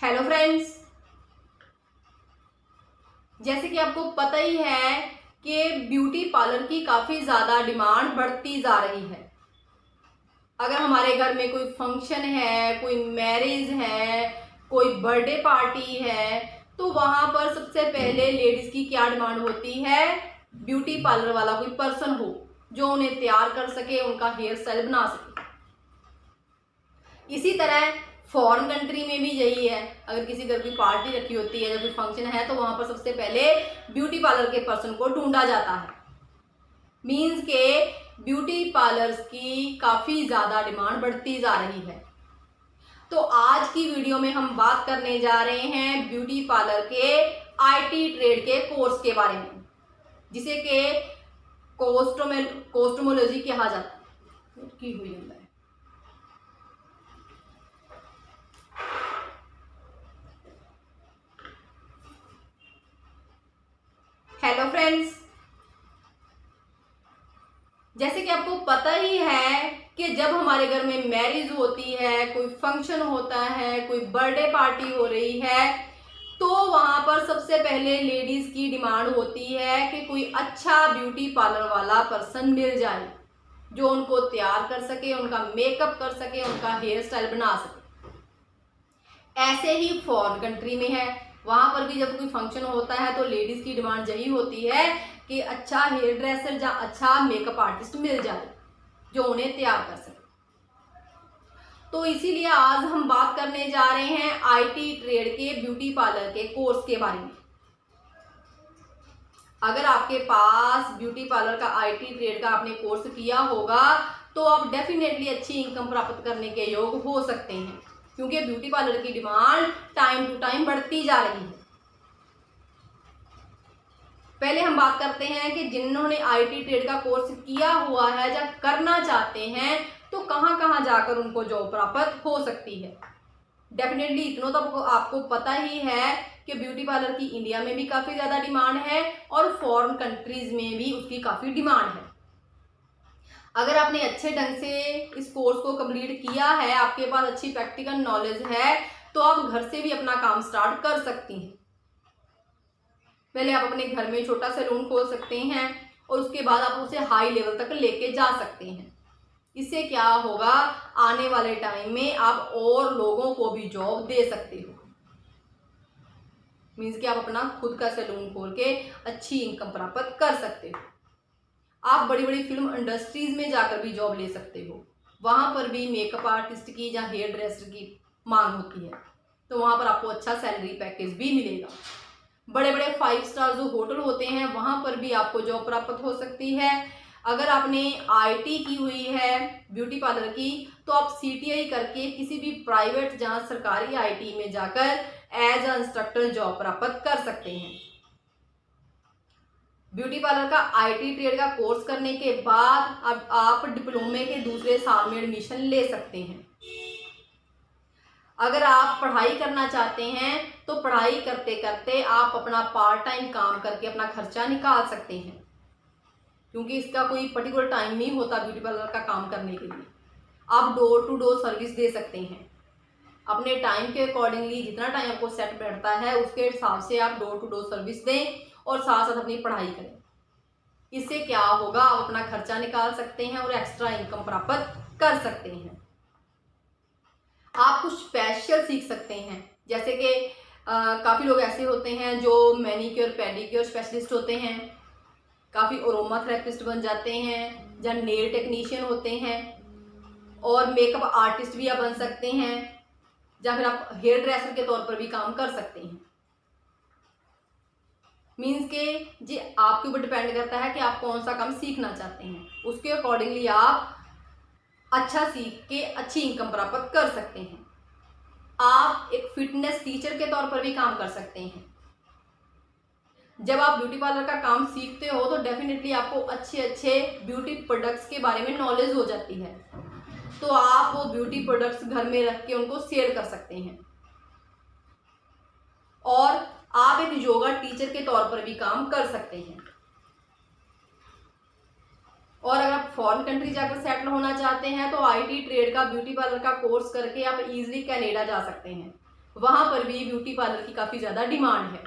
Hello friends, जैसे कि आपको पता ही है कि ब्यूटी पार्लर की काफ़ी ज़्यादा डिमांड बढ़ती जा रही है। अगर हमारे घर में कोई फंक्शन है, कोई मैरिज है, कोई बर्थडे पार्टी है, तो वहाँ पर सबसे पहले लेडीज़ की क्या डिमांड होती है? ब्यूटी पार्लर वाला कोई पर्सन हो जो उन्हें तैयार कर सके, उनका हेयर स्टाइल बना सके। इसी तरह फॉरेन कंट्री में भी यही है। अगर किसी घर की पार्टी रखी होती है, जब कोई फंक्शन है, तो वहां पर सबसे पहले ब्यूटी पार्लर के पर्सन को ढूंढा जाता है। मीन्स के ब्यूटी पार्लर्स की काफ़ी ज़्यादा डिमांड बढ़ती जा रही है। तो आज की वीडियो में हम बात करने जा रहे हैं ब्यूटी पार्लर के आईटी ट्रेड के कोर्स के बारे में, जिसे के कॉस्मेटोलॉजी कहा जाता है। हेलो फ्रेंड्स, जैसे कि आपको पता ही है कि जब हमारे घर में मैरिज होती है, कोई फंक्शन होता है, कोई बर्थडे पार्टी हो रही है, तो वहां पर सबसे पहले लेडीज की डिमांड होती है कि कोई अच्छा ब्यूटी पार्लर वाला पर्सन मिल जाए जो उनको तैयार कर सके, उनका मेकअप कर सके, उनका हेयर स्टाइल बना सके। ऐसे ही फॉरेन कंट्री में है, वहां पर भी जब कोई फंक्शन होता है तो लेडीज की डिमांड यही होती है कि अच्छा हेयर ड्रेसर या अच्छा मेकअप आर्टिस्ट मिल जाए जो उन्हें तैयार कर सके। तो इसीलिए आज हम बात करने जा रहे हैं आईटी ट्रेड के ब्यूटी पार्लर के कोर्स के बारे में। अगर आपके पास ब्यूटी पार्लर का आईटी ट्रेड का आपने कोर्स किया होगा तो आप डेफिनेटली अच्छी इनकम प्राप्त करने के योग हो सकते हैं, क्योंकि ब्यूटी पार्लर की डिमांड टाइम टू टाइम बढ़ती जा रही है। पहले हम बात करते हैं कि जिन्होंने आईटी ट्रेड का कोर्स किया हुआ है या करना चाहते हैं तो कहां कहां जाकर उनको जॉब प्राप्त हो सकती है। डेफिनेटली इतना तो आपको पता ही है कि ब्यूटी पार्लर की इंडिया में भी काफ़ी ज़्यादा डिमांड है और फॉरेन कंट्रीज में भी उसकी काफ़ी डिमांड है। अगर आपने अच्छे ढंग से इस कोर्स को कंप्लीट किया है, आपके पास अच्छी प्रैक्टिकल नॉलेज है, तो आप घर से भी अपना काम स्टार्ट कर सकती हैं। पहले आप अपने घर में छोटा सैलून खोल सकते हैं और उसके बाद आप उसे हाई लेवल तक लेके जा सकते हैं। इससे क्या होगा, आने वाले टाइम में आप और लोगों को भी जॉब दे सकते हो। मीन्स कि आप अपना खुद का सैलून खोल के अच्छी इनकम प्राप्त कर सकते हो। आप बड़ी बड़ी फिल्म इंडस्ट्रीज में जाकर भी जॉब ले सकते हो। वहां पर भी मेकअप आर्टिस्ट की या हेयर ड्रेसर की मांग होती है, तो वहां पर आपको अच्छा सैलरी पैकेज भी मिलेगा। बड़े बड़े 5 स्टार जो होटल होते हैं वहां पर भी आपको जॉब प्राप्त हो सकती है। अगर आपने आईटी की हुई है ब्यूटी पार्लर की, तो आप सीटीआई करके किसी भी प्राइवेट जहां सरकारी आईटी में जाकर एज अ इंस्ट्रक्टर जॉब प्राप्त कर सकते हैं। ब्यूटी पार्लर का आईटी ट्रेड का कोर्स करने के बाद अब आप डिप्लोमे के दूसरे साल में एडमिशन ले सकते हैं। अगर आप पढ़ाई करना चाहते हैं तो पढ़ाई करते करते आप अपना पार्ट टाइम काम करके अपना खर्चा निकाल सकते हैं, क्योंकि इसका कोई पर्टिकुलर टाइम नहीं होता ब्यूटी पार्लर का काम करने के लिए। आप डोर टू डोर सर्विस दे सकते हैं। अपने टाइम के अकॉर्डिंगली जितना टाइम आपको सेट बैठता है उसके हिसाब से आप डोर टू डोर सर्विस दें और साथ साथ अपनी पढ़ाई करें। इससे क्या होगा, आप अपना खर्चा निकाल सकते हैं और एक्स्ट्रा इनकम प्राप्त कर सकते हैं। आप कुछ स्पेशल सीख सकते हैं, जैसे कि काफ़ी लोग ऐसे होते हैं जो मैनीक्योर पेडिक्योर स्पेशलिस्ट होते हैं, काफ़ी अरोमा थेरेपिस्ट बन जाते हैं, या नेल टेक्नीशियन होते हैं, और मेकअप आर्टिस्ट भी आप बन सकते हैं, या फिर आप हेयर ड्रेसर के तौर पर भी काम कर सकते हैं। मीन्स के जी आपके ऊपर डिपेंड करता है कि आप कौन सा काम सीखना चाहते हैं। उसके अकॉर्डिंगली आप अच्छा सीख के अच्छी इनकम प्राप्त कर सकते हैं। आप एक फिटनेस टीचर के तौर पर भी काम कर सकते हैं। जब आप ब्यूटी पार्लर का काम सीखते हो तो डेफिनेटली आपको अच्छे अच्छे ब्यूटी प्रोडक्ट्स के बारे में नॉलेज हो जाती है, तो आप वो ब्यूटी प्रोडक्ट्स घर में रख के उनको सेल कर सकते हैं। और आप एक योगा टीचर के तौर पर भी काम कर सकते हैं। और अगर आप फॉरेन कंट्री जाकर सेटल होना चाहते हैं तो आईटी ट्रेड का ब्यूटी पार्लर का कोर्स करके आप इजीली कनाडा जा सकते हैं। वहाँ पर भी ब्यूटी पार्लर की काफ़ी ज़्यादा डिमांड है।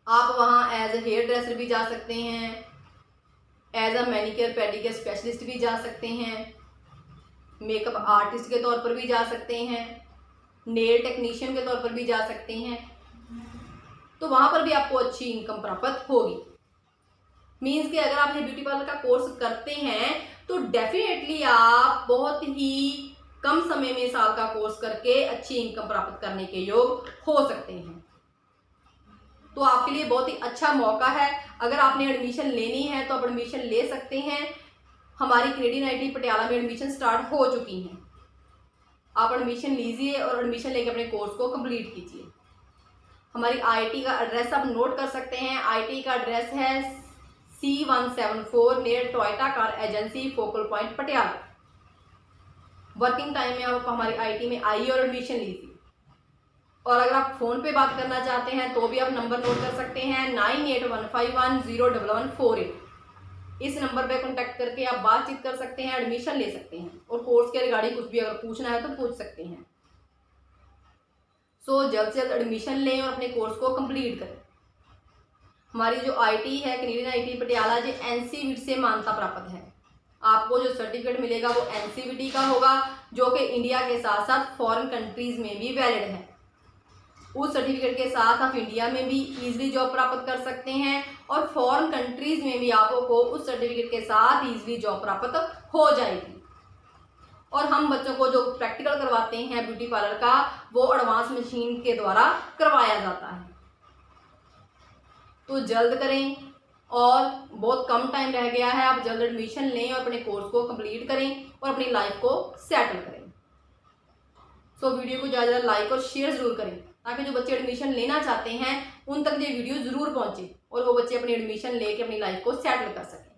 आप वहाँ एज अ हेयर ड्रेसर भी जा सकते हैं, as a manicure pedicure specialist भी जा सकते हैं, मेकअप आर्टिस्ट के तौर पर भी जा सकते हैं, नेल टेक्नीशियन के तौर पर भी जा सकते हैं। तो वहाँ पर भी आपको अच्छी इनकम प्राप्त होगी। मीन्स कि अगर आप ये ब्यूटी पार्लर का कोर्स करते हैं तो डेफिनेटली आप बहुत ही कम समय में साल का कोर्स करके अच्छी इनकम प्राप्त करने के योग हो सकते हैं। तो आपके लिए बहुत ही अच्छा मौका है। अगर आपने एडमिशन लेनी है तो आप एडमिशन ले सकते हैं। हमारी कैनेडियन आईटी पटियाला में एडमिशन स्टार्ट हो चुकी हैं। आप एडमिशन लीजिए और एडमिशन लेके अपने कोर्स को कंप्लीट कीजिए। हमारी आईटी का एड्रेस आप नोट कर सकते हैं। आईटी का एड्रेस है C174 near Toyota car agency, focal point, Patiala. Working time में आप हमारी आईटी में आइए और एडमिशन लीजिए। और अगर आप फ़ोन पे बात करना चाहते हैं तो भी आप नंबर नोट कर सकते हैं 9815101148। इस नंबर पे कॉन्टैक्ट करके आप बातचीत कर सकते हैं, एडमिशन ले सकते हैं और कोर्स के रिगार्डिंग कुछ भी अगर पूछना है तो पूछ सकते हैं। सो जल्द से जल्द एडमिशन लें और अपने कोर्स को कंप्लीट करें। हमारी जो आईटी है कैनेडियन आईटी पटियाला, जो NCVT से मान्यता प्राप्त है। आपको जो सर्टिफिकेट मिलेगा वो NCVT का होगा, जो कि इंडिया के साथ साथ फॉरेन कंट्रीज़ में भी वैलिड है। उस सर्टिफिकेट के साथ आप इंडिया में भी ईजिली जॉब प्राप्त कर सकते हैं और फॉरेन कंट्रीज़ में भी आपको उस सर्टिफिकेट के साथ ईजिली जॉब प्राप्त हो जाएगी। और हम बच्चों को जो प्रैक्टिकल करवाते हैं ब्यूटी पार्लर का, वो एडवांस मशीन के द्वारा करवाया जाता है। तो जल्द करें, और बहुत कम टाइम रह गया है। आप जल्द एडमिशन लें और अपने कोर्स को कंप्लीट करें और अपनी लाइफ को सेटल करें। सो वीडियो को ज़्यादा लाइक और शेयर ज़रूर करें ताकि जो बच्चे एडमिशन लेना चाहते हैं उन तक ये वीडियो ज़रूर पहुँचे और वो बच्चे अपनी एडमिशन लेके अपनी लाइफ को सेटल कर सकें।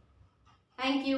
Thank you.